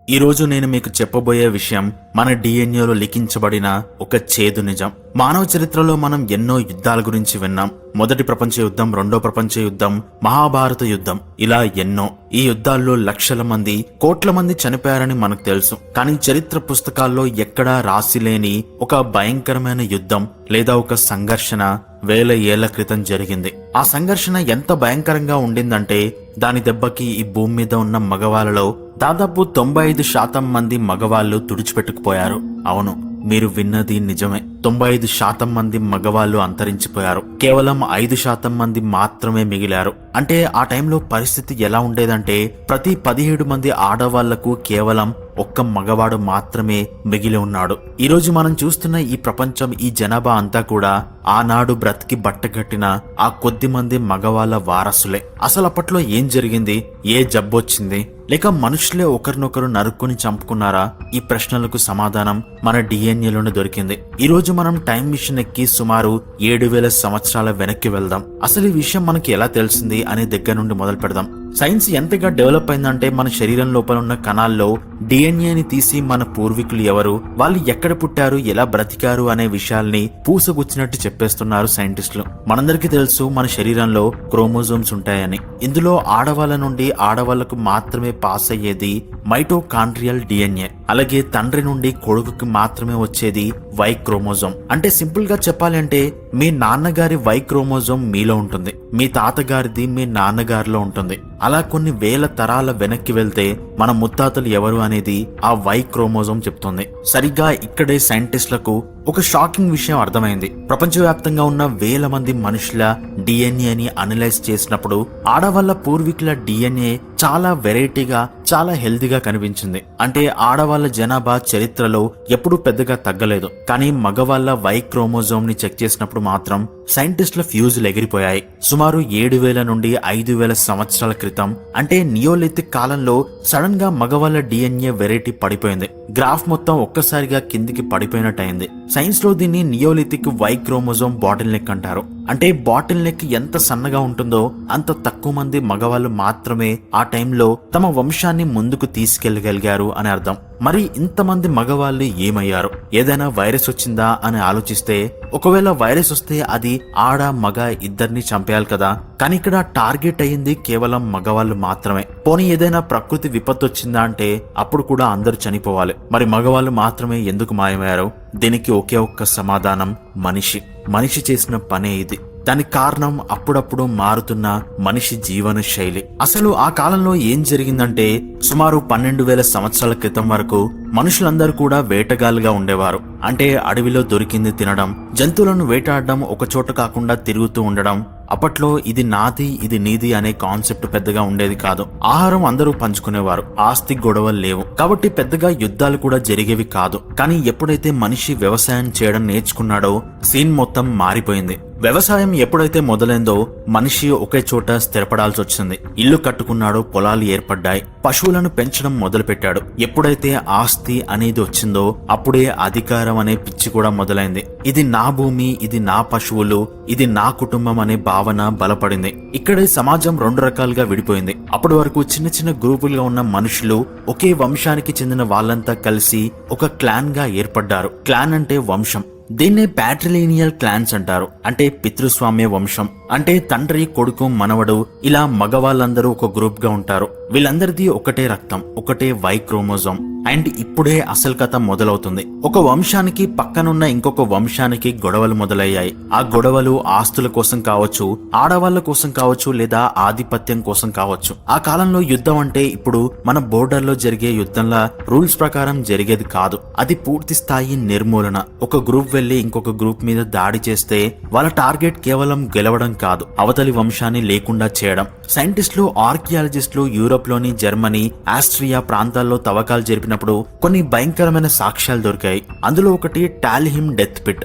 ఈ రోజు నేను మీకు చెప్పబోయే విషయం మన డిఎన్ఏలో లిఖించబడిన ఒక చేదు నిజం. మానవ చరిత్రలో మనం ఎన్నో యుద్ధాల గురించి విన్నాం. మొదటి ప్రపంచ యుద్ధం, రెండో ప్రపంచ యుద్ధం, మహాభారత యుద్ధం, ఇలా ఎన్నో. ఈ యుద్ధాల్లో లక్షల మంది, కోట్ల మంది చనిపోయారని మనకు తెలుసు. కానీ చరిత్ర పుస్తకాల్లో ఎక్కడా రాసిలేని ఒక భయంకరమైన యుద్ధం లేదా ఒక సంఘర్షణ వేల ఏళ్ల క్రితం జరిగింది. ఆ సంఘర్షణ ఎంత భయంకరంగా ఉండిందంటే దాని దెబ్బకి ఈ భూమి మీద ఉన్న మగవాళ్ళలో దాదాపు 95% మంది మగవాళ్లు తుడిచిపెట్టుకుపోయారు. అవును, మీరు విన్నది నిజమే. 95% మంది మగవాళ్లు అంతరించిపోయారు. కేవలం 5% మంది మాత్రమే మిగిలారు. అంటే ఆ టైంలో పరిస్థితి ఎలా ఉండేదంటే ప్రతి 17 మంది ఆడవాళ్లకు కేవలం ఒక్క మగవాడు మాత్రమే మిగిలి ఉన్నాడు. ఈ రోజు మనం చూస్తున్న ఈ ప్రపంచం, ఈ జనాభా అంతా కూడా ఆనాడు బ్రతికి బట్టగట్టిన ఆ కొద్ది మంది మగవాళ్ల వారసులే. అసలు అప్పట్లో ఏం జరిగింది? ఏ జబ్బొచ్చింది? లేక మనుషులే ఒకరినొకరు నరుక్కుని చంపుకున్నారా? ఈ ప్రశ్నలకు సమాధానం మన డిఎన్ఏలోనే దొరికింది. ఈ రోజు మనం టైం మిషన్ ఎక్కి సుమారు 7000 సంవత్సరాల వెనక్కి వెళ్దాం. అసలు ఈ విషయం మనకి ఎలా తెలిసింది అనే దగ్గర నుండి మొదలు పెడదాం. సైన్స్ ఎంతగా డెవలప్ అయిందంటే మన శరీరం లోపల ఉన్న కణాల్లో డిఎన్ఏని తీసి మన పూర్వీకులు ఎవరు, వాళ్ళు ఎక్కడ పుట్టారు, ఎలా బ్రతికారు అనే విషయాల్ని పూసగుచ్చినట్టు చెప్పేస్తున్నారు సైంటిస్టులు. మనందరికీ తెలుసు మన శరీరంలో క్రోమోజోమ్స్ ఉంటాయని. ఇందులో ఆడవాళ్ళ నుండి ఆడవాళ్లకు మాత్రమే పాస్ అయ్యేది మైటోకాండ్రియల్ డిఎన్ఏ. అలాగే తండ్రి నుండి కొడుకుకి మాత్రమే వచ్చేది వై క్రోమోజోమ్. అంటే సింపుల్ గా చెప్పాలి అంటే మీ నాన్నగారి వై క్రోమోజోమ్ మీలో ఉంటుంది, మీ తాతగారిది మీ నాన్నగారిలో ఉంటుంది. అలా కొన్ని వేల తరాల వెనక్కి వెళ్తే మన ముత్తాతలు ఎవరు అనేది ఆ వై క్రోమోజోమ్ చెప్తుంది. సరిగ్గా ఇక్కడే సైంటిస్టులకు ఒక షాకింగ్ విషయం అర్థమైంది. ప్రపంచవ్యాప్తంగా ఉన్న వేల మంది మనుషుల డిఎన్ఏని అనలైజ్ చేసినప్పుడు ఆడవాళ్ల పూర్వీకుల డిఎన్ఏ చాలా వెరైటీగా, చాలా హెల్దీగా కనిపించింది. అంటే ఆడవాళ్ల జనాభా చరిత్రలో ఎప్పుడూ పెద్దగా తగ్గలేదు. కానీ మగవాళ్ల వై క్రోమోజోమ్ ని చెక్ చేసినప్పుడు మాత్రం సైంటిస్టుల ఫ్యూజులు ఎగిరిపోయాయి. సుమారు 7000 నుండి 5000 సంవత్సరాల క్రితం, అంటే నియోలిథిక్ కాలంలో సడన్ గా మగవాళ్ల డిఎన్ఏ వెరైటీ పడిపోయింది. గ్రాఫ్ మొత్తం ఒక్కసారిగా కిందికి పడిపోయినట్టయింది. సైన్స్ లో దీన్ని neolithic why chromosome bottle neck అంటారు. అంటే బాటిల్ నెక్ ఎంత సన్నగా ఉంటుందో అంత తక్కువ మంది మగవాళ్ళు మాత్రమే ఆ టైంలో తమ వంశాన్ని ముందుకు తీసుకెళ్లగలిగారు అని అర్థం. మరి ఇంతమంది మగవాళ్ళు ఏమయ్యారు? ఏదైనా వైరస్ వచ్చిందా అని ఆలోచిస్తే, ఒకవేళ వైరస్ వస్తే అది ఆడ మగ ఇద్దరిని చంపేయాలి కదా. కానీ ఇక్కడ టార్గెట్ అయ్యింది కేవలం మగవాళ్ళు మాత్రమే. పోనీ ఏదైనా ప్రకృతి విపత్తు వచ్చిందా అంటే అప్పుడు కూడా అందరూ చనిపోవాలి. మరి మగవాళ్ళు మాత్రమే ఎందుకు మాయమయ్యారు? దీనికి ఒకే ఒక్క సమాధానం, మనిషి చేసిన పనే ఇది. దానికి కారణం అప్పుడప్పుడు మారుతున్న మనిషి జీవన శైలి. అసలు ఆ కాలంలో ఏం జరిగిందంటే సుమారు 12,000 సంవత్సరాల క్రితం వరకు మనుషులందరూ కూడా వేటగాళ్ళుగా ఉండేవారు. అంటే అడవిలో దొరికింది తినడం, జంతువులను వేటాడడం, ఒక చోట కాకుండా తిరుగుతూ ఉండడం. అప్పట్లో ఇది నాది, ఇది నీది అనే కాన్సెప్ట్ పెద్దగా ఉండేది కాదు. ఆహారం అందరూ పంచుకునేవారు, ఆస్తి గొడవలు లేవు, కాబట్టి పెద్దగా యుద్ధాలు కూడా జరిగేవి కాదు. కానీ ఎప్పుడైతే మనిషి వ్యవసాయం చేయడం నేర్చుకున్నాడో సీన్ మొత్తం మారిపోయింది. వ్యవసాయం ఎప్పుడైతే మొదలైందో మనిషి ఒకే చోట స్థిరపడాల్సి వచ్చింది. ఇల్లు కట్టుకున్నాడు, పొలాలు ఏర్పడ్డాయి, పశువులను పెంచడం మొదలు పెట్టాడు. ఎప్పుడైతే ఆస్తి అనేది వచ్చిందో అప్పుడే అధికారం అనే పిచ్చి కూడా మొదలైంది. ఇది నా భూమి, ఇది నా పశువులు, ఇది నా కుటుంబం అనే భావన బలపడింది. ఇక్కడే సమాజం 2 రకాలుగా విడిపోయింది. అప్పటి వరకు చిన్న చిన్న గ్రూపులుగా ఉన్న మనుషులు ఒకే వంశానికి చెందిన వాళ్ళంతా కలిసి ఒక క్లాన్ గా ఏర్పడ్డారు. క్లాన్ అంటే వంశం. దీన్నే ప్యాట్రిలీనియల్ క్లాన్స్ అంటారు. అంటే పితృస్వామ్య వంశం. అంటే తండ్రి, కొడుకు, మనవడు, ఇలా మగవాళ్ళందరూ ఒక గ్రూప్ గా ఉంటారు. వీళ్ళందరిది ఒకటే రక్తం, ఒకటే వై క్రోమోజోమ్. అండ్ ఇప్పుడే అసలు కథ మొదలవుతుంది. ఒక వంశానికి పక్కనున్న ఇంకొక వంశానికి గొడవలు మొదలయ్యాయి. ఆ గొడవలు ఆస్తుల కోసం కావచ్చు, ఆడవాళ్ల కోసం కావచ్చు, లేదా ఆధిపత్యం కోసం కావచ్చు. ఆ కాలంలో యుద్ధం అంటే ఇప్పుడు మన బోర్డర్ లో జరిగే యుద్ధంలా రూల్స్ ప్రకారం జరిగేది కాదు. అది పూర్తి స్థాయి నిర్మూలన. ఒక గ్రూప్ వెళ్లి ఇంకొక గ్రూప్ మీద దాడి చేస్తే వాళ్ళ టార్గెట్ కేవలం గెలవడం కాదు, అవతలి వంశాన్ని లేకుండా చేయడం. సైంటిస్టులు, ఆర్కియాలజిస్టులు యూరోప్ లోని జర్మనీ, ఆస్ట్రియా ప్రాంతాల్లో తవ్వకాలు జరిపినప్పుడు కొన్ని భయంకరమైన సాక్ష్యాలు దొరికాయి. అందులో ఒకటి టాల్హిమ్ డెత్ పిట్.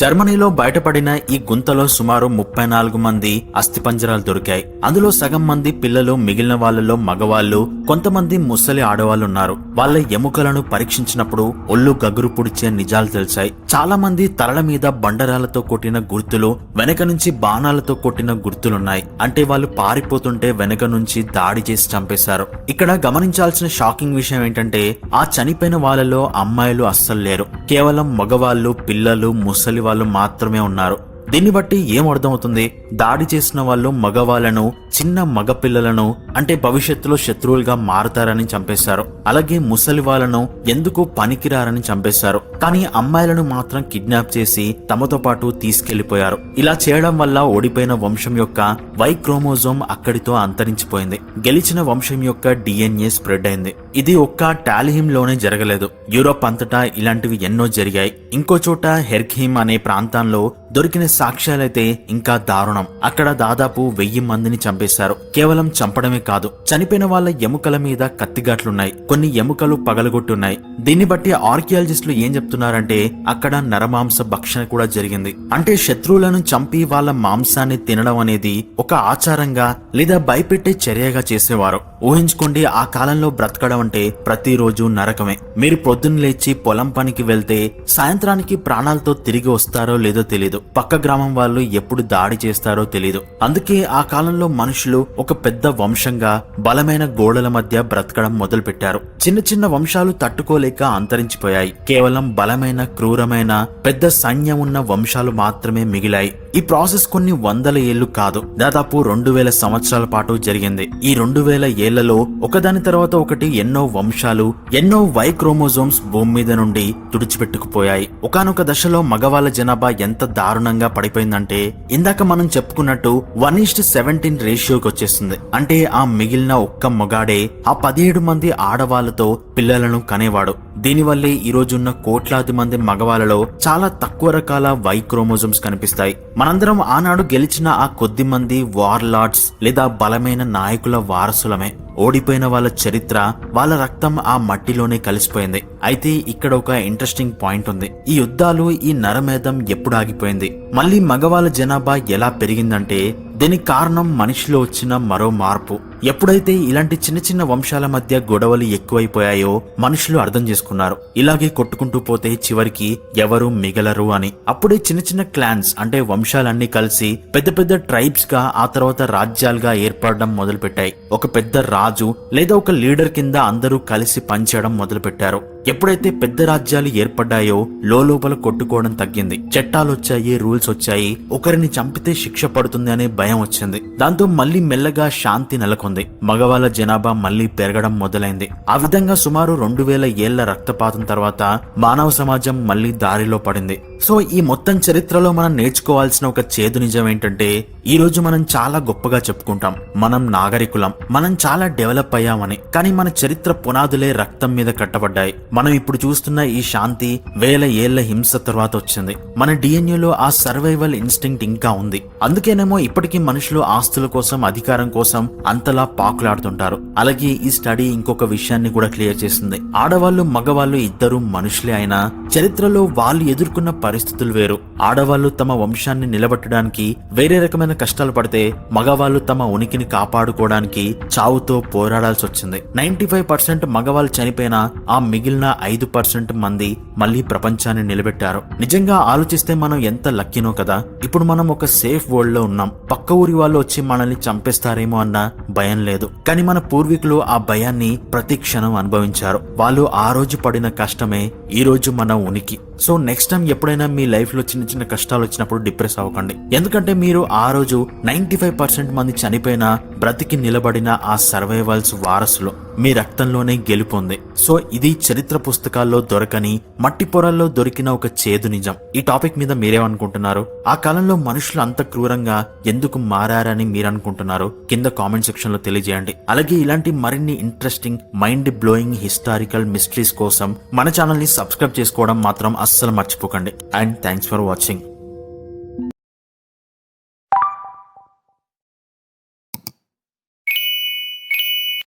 జర్మనీలో బయటపడిన ఈ గుంతలో సుమారు 34 మంది అస్థిపంజరాలు దొరికాయి. అందులో సగం మంది పిల్లలు, మిగిలిన వాళ్ళలో మగవాళ్లు, కొంతమంది ముసలి ఆడవాళ్లు ఉన్నారు. వాళ్ళ ఎముకలను పరీక్షించినప్పుడు ఒళ్ళు గగురు పుడిచే నిజాలు తెలిసాయి. చాలా మంది తలల మీద బండరాలతో కొట్టిన గుర్తులు, వెనక నుంచి బాణాలతో కొట్టిన గుర్తులున్నాయి. అంటే వాళ్ళు పారిపోతుంటే వెనక నుంచి దాడి చేసి చంపేశారు. ఇక్కడ గమనించాల్సిన షాకింగ్ విషయం ఏంటంటే ఆ చనిపోయిన వాళ్ళలో అమ్మాయిలు అస్సలు లేరు. కేవలం మగవాళ్ళు, పిల్లలు, ముసలి వాళ్ళు మాత్రమే ఉన్నారు. దీన్ని బట్టి ఏం అర్థమవుతుంది? దాడి చేసిన వాళ్ళు మగవాళ్లను, చిన్న మగ పిల్లలను, అంటే భవిష్యత్తులో శత్రువులుగా మారుతారని చంపేశారు. అలాగే ముసలి వాళ్ళను ఎందుకు పనికిరారని చంపేశారు. కానీ అమ్మాయిలను మాత్రం కిడ్నాప్ చేసి తమతో పాటు తీసుకెళ్లిపోయారు. ఇలా చేయడం వల్ల ఓడిపోయిన వంశం యొక్క వై క్రోమోజోమ్ అక్కడితో అంతరించిపోయింది. గెలిచిన వంశం యొక్క DNA స్ప్రెడ్ అయింది. ఇది ఒక్క టాలిహిమ్ లోనే జరగలేదు. యూరోప్ అంతటా ఇలాంటివి ఎన్నో జరిగాయి. ఇంకో చోట హెర్క్హిమ్ అనే ప్రాంతంలో దొరికిన సాక్ష్యాలైతే ఇంకా దారుణం. అక్కడ దాదాపు 1000 మందిని చంపేశారు. కేవలం చంపడమే కాదు, చనిపోయిన వాళ్ళ ఎముకల మీద కత్తిగాట్లున్నాయి. కొన్ని ఎముకలు పగలగొట్టున్నాయి. దీన్ని బట్టి ఆర్కియాలజిస్టులు ఏం చెప్తున్నారంటే అక్కడ నరమాంస భక్షణ కూడా జరిగింది. అంటే శత్రువులను చంపి వాళ్ళ మాంసాన్ని తినడం అనేది ఒక ఆచారంగా లేదా భయపెట్టే చర్యగా చేసేవారు. ఊహించుకోండి, ఆ కాలంలో బ్రతకడం అంటే ప్రతిరోజు నరకమే. మీరు పొద్దున్న లేచి పొలం పనికి వెళ్తే సాయంత్రానికి ప్రాణాలతో తిరిగి వస్తారో లేదో తెలీదు. పక్క గ్రామం వాళ్ళు ఎప్పుడు దాడి చేస్తారో తెలీదు. అందుకే ఆ కాలంలో మనుషులు ఒక పెద్ద వంశంగా బలమైన గోడల మధ్య బ్రతకడం మొదలు పెట్టారు. చిన్న చిన్న వంశాలు తట్టుకోలేక అంతరించిపోయాయి. కేవలం బలమైన, క్రూరమైన, పెద్ద సైన్యం ఉన్న వంశాలు మాత్రమే మిగిలాయి. ఈ ప్రాసెస్ కొన్ని వందల ఏళ్లు కాదు, దాదాపు 2000 సంవత్సరాల పాటు జరిగింది. ఈ 2000 ఏళ్లలో ఒకదాని తర్వాత ఒకటి ఎన్నో వంశాలు, ఎన్నో వై క్రోమోజోమ్స్ భూమి మీద నుండి తుడిచిపెట్టుకుపోయాయి. ఒకానొక దశలో మగవాళ్ళ జనాభా ఎంత దారుణంగా పడిపోయిందంటే ఇందాక మనం చెప్పుకున్నట్టు 1:17 రేషియోకి వచ్చేస్తుంది. అంటే ఆ మిగిలిన ఒక్క మొగాడే ఆ 17 మంది ఆడవాళ్లతో పిల్లలను కనేవాడు. దీనివల్లే ఈ రోజున్న కోట్లాది మంది మగవాళ్ళలో చాలా తక్కువ రకాల వై క్రోమోజోమ్స్ కనిపిస్తాయి. మనందరం ఆనాడు గెలిచిన ఆ కొద్ది మంది వార్లార్డ్స్ లేదా బలమైన నాయకుల వారసులమే. ఓడిపోయిన వాళ్ళ చరిత్ర, వాళ్ళ రక్తం ఆ మట్టిలోనే కలిసిపోయింది. అయితే ఇక్కడ ఒక ఇంట్రెస్టింగ్ పాయింట్ ఉంది. ఈ యుద్ధాలు, ఈ నరమేధం ఎప్పుడు ఆగిపోయింది? మళ్ళీ మగవాళ్ళ జనాభా ఎలా పెరిగిందంటే దీనికి కారణం మనిషిలో వచ్చిన మరో మార్పు. ఎప్పుడైతే ఇలాంటి చిన్న చిన్న వంశాల మధ్య గొడవలు ఎక్కువైపోయాయో మనుషులు అర్థం చేసుకున్నారు, ఇలాగే కొట్టుకుంటూ పోతే చివరికి ఎవరు మిగలరు అని. అప్పుడే చిన్న చిన్న క్లాన్స్, అంటే వంశాలన్నీ కలిసి పెద్ద పెద్ద ట్రైబ్స్ గా, ఆ తర్వాత రాజ్యాలుగా ఏర్పడడం మొదలు పెట్టాయి. ఒక పెద్ద రాజు లేదా ఒక లీడర్ కింద అందరూ కలిసి పనిచేయడం మొదలు పెట్టారు. ఎప్పుడైతే పెద్ద రాజ్యాలు ఏర్పడ్డాయో లోపల కొట్టుకోవడం తగ్గింది. చట్టాలు వచ్చాయి, రూల్స్ వచ్చాయి. ఒకరిని చంపితే శిక్ష పడుతుంది అనే భయం వచ్చింది. దాంతో మళ్లీ మెల్లగా శాంతి నెలకొంది. మగవాళ్ళ జనాభా మళ్లీ పెరగడం మొదలైంది. ఆ విధంగా సుమారు 2000 ఏళ్ల రక్తపాతం తర్వాత మానవ సమాజం మళ్లీ దారిలో పడింది. సో ఈ మొత్తం చరిత్రలో మనం నేర్చుకోవాల్సిన ఒక చేదు నిజం ఏంటంటే ఈ రోజు మనం చాలా గొప్పగా చెప్పుకుంటాం, మనం నాగరికులం, మనం చాలా డెవలప్ అయ్యామని. కానీ మన చరిత్ర పునాదులే రక్తం మీద కట్టబడ్డాయి. మనం ఇప్పుడు చూస్తున్న ఈ శాంతి 1000 ఏళ్ల హింస తర్వాత వచ్చింది. మన డిఎన్ఏలో ఆ సర్వైవల్ ఇన్స్టింక్ట్ ఇంకా ఉంది. అందుకేనేమో ఇప్పటికీ మనుషులు ఆస్తుల కోసం, అధికారం కోసం అంతలా పాకులాడుతుంటారు. అలాగే ఈ స్టడీ ఇంకొక విషయాన్ని కూడా క్లియర్ చేసింది. ఆడవాళ్లు, మగవాళ్లు ఇద్దరు మనుషులే అయినా చరిత్రలో వాళ్ళు ఎదుర్కొన్న పరిస్థితులు వేరు. ఆడవాళ్లు తమ వంశాన్ని నిలబెట్టడానికి వేరే రకమైన కష్టాలు పడితే, మగవాళ్లు తమ ఉనికిని కాపాడుకోవడానికి చావుతో పోరాడాల్సి వచ్చింది. 95% మగవాళ్ళు చనిపోయినా ఆ మిగిలిన 5% మంది మళ్లీ ప్రపంచాన్ని నిలబెట్టారు. నిజంగా ఆలోచిస్తే మనం ఎంత లక్కీనో కదా. ఇప్పుడు మనం ఒక సేఫ్ వరల్డ్ లో ఉన్నాం. పక్క ఊరి వాళ్ళు వచ్చి మనల్ని చంపేస్తారేమో అన్న భయం లేదు. కానీ మన పూర్వీకులు ఆ భయాన్ని ప్రతి క్షణం అనుభవించారు. వాళ్ళు ఆ రోజు పడిన కష్టమే ఈ రోజు మన ఉనికి. సో నెక్స్ట్ టైం ఎప్పుడైనా మీ లైఫ్ లో చిన్న చిన్న కష్టాలు వచ్చినప్పుడు డిప్రెస్ అవ్వకండి. ఎందుకంటే మీరు ఆ రోజు 95% మంది చనిపోయినా బ్రతికి నిలబడిన ఆ సర్వైవల్స్ వారసులు. మీ రక్తంలోనే గెలుపొంది. సో ఇది చరిత్ర పుస్తకాల్లో దొరకని, మట్టి పొరల్లో దొరికిన ఒక చేదు నిజం. ఈ టాపిక్ మీద మీరేమనుకుంటున్నారు? ఆ కాలంలో మనుషులు అంత క్రూరంగా ఎందుకు మారారని మీరనుకుంటున్నారు? కింద కామెంట్ సెక్షన్ లో తెలియజేయండి. అలాగే ఇలాంటి మరిన్ని interesting, mind blowing historical mysteries కోసం మన ఛానల్ ని సబ్స్క్రైబ్ చేసుకోవడం మాత్రం అస్సలు మర్చిపోకండి. And thanks for watching.